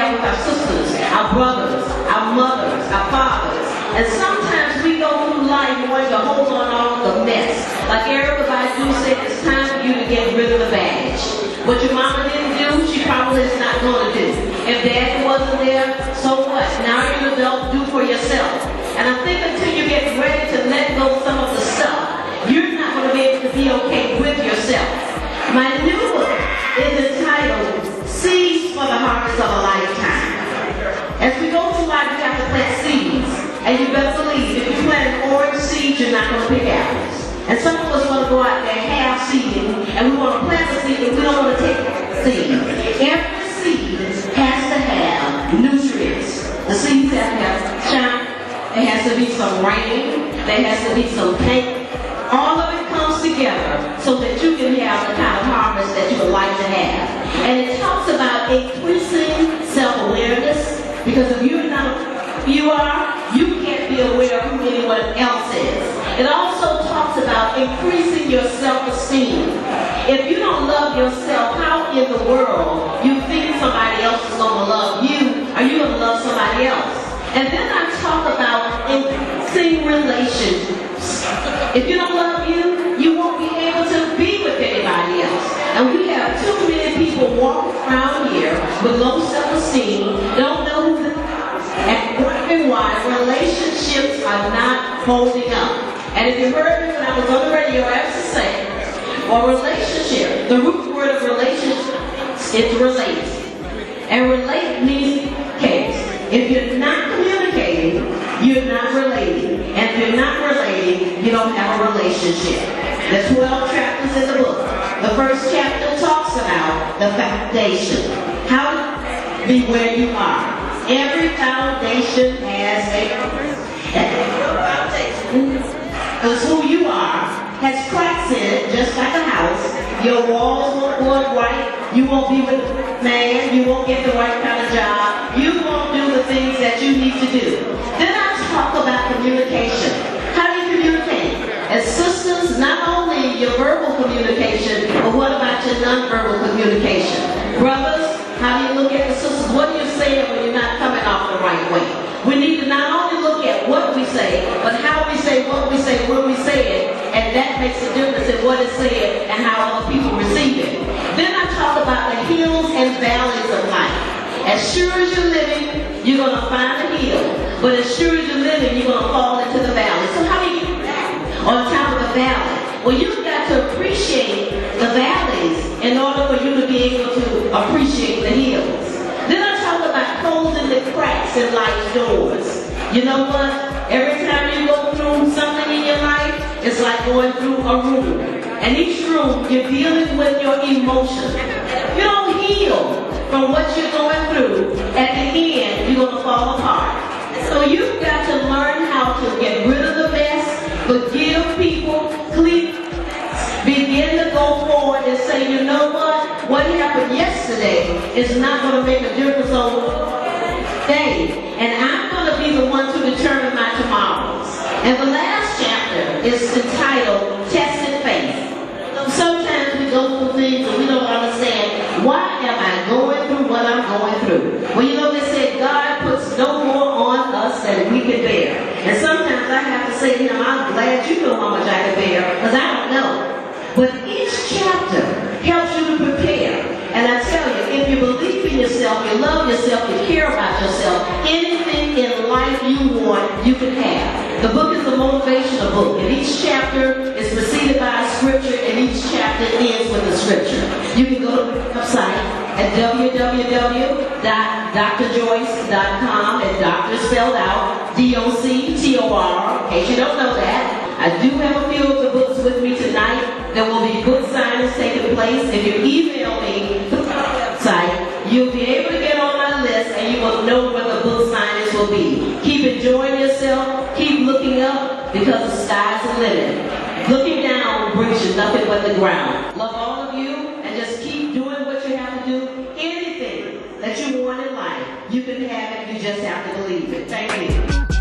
have with our sisters, our brothers, our mothers, our fathers. And sometimes we go through life wanting to hold on all the mess. Like Erica Badu said, it's time for you to get rid of the baggage. What your mama didn't do, she probably is not going to do. If dad wasn't there, so what? Now you're an adult, do for yourself. And I think until you get ready to let go of some of the stuff, you're not going to be able to be okay with yourself. My new book is entitled Seeds for the Harvest of a Lifetime. As we go through life, we have to plant seeds. And you better believe, if you plant an orange seed, you're not going to pick apples. And some of us want to go out there half seeding, and we want to plant the seed, but we don't want to take the seed. Every seed has to have nutrients. The seeds have to have sunshine. There has to be some rain. There has to be some paint. All of it comes together so that you can have the kind of harvest that you would like to have. And it talks about increasing self-awareness, because if you're not who you are, you can't be aware of who anyone else is. It also talks about increasing your self-esteem. If you don't love yourself, how in the world you think somebody else is going to love you? Are you going to love somebody else? And then I talk about increasing relationships. If you don't love you, you won't be able to be with anybody else. And we have too many people walking around here with low self-esteem, don't know who they are, and wondering why relationships are not holding up. And if you heard me when I was on the radio, I have to say, or relationship, the root word of relationship is relate. And relate means case. If you're not communicating, you're not relating. And if you're not relating, you don't have a relationship. There's 12 chapters in the book. The first chapter talks about the foundation. How to be where you are. Every foundation has a purpose. And your foundation is who you are, has cracks in it, just like a house. Your walls won't go up right. You won't be with a man. You won't get the right kind of job. You won't do the things that you need to do. Then I talk about communication. How do you communicate? As sisters, not only your verbal communication, but what about your nonverbal communication? Brothers, how do you look at the sisters? What are you saying when you're not coming off the right way? We need to not only look at what we say, but how we say what we say when we say it, and that makes a difference in what is said and how other people receive it. Then I talk about the hills and valleys of life. As sure as you're living, you're going to find a hill. But as sure as you're living, you're going to fall into the valley. So how do you get back on top of the valley? Well, you've got to appreciate the valleys in order for you to be able to appreciate the hills. Then I talk about closing the cracks in life's doors. You know what? Every time you go through something in your life, it's like going through a room. And each room, you're dealing with your emotions. If you don't heal from what you're going through, at the end, you're going to fall apart. So you've got to learn how to get rid of the mess, forgive people, begin to go forward and say, you know what happened yesterday is not going to make a difference on today. And I'm going to be the one to determine my tomorrows. And the last chapter is entitled Tested Faith. Sometimes we go through things and we don't understand, why am I going through what I'm going through? Well, you know, they said God puts no more on us than we can bear. And sometimes I have to say, I'm glad you know how much I can bear, because I don't know. But each chapter helps you to prepare. And I tell you, if you believe in yourself, you love yourself, you care about yourself, anything in life you want, you can have. The book is a motivational book, and each chapter is preceded by a scripture, and each chapter ends with a scripture. You can go to the website at www.drjoyrce.com, and doctor spelled out D-O-C-T-O-R, in case you don't know that. I do have a few of the books with me tonight. There will be book signings taking place. If you email me through my website, you'll be able to get on my list and you will know where the book signings will be. Keep enjoying yourself. Keep looking up, because the sky's the limit. Looking down brings you nothing but the ground. Love all of you, and just keep doing what you have to do. Anything that you want in life, you can have it. You just have to believe it. Thank you.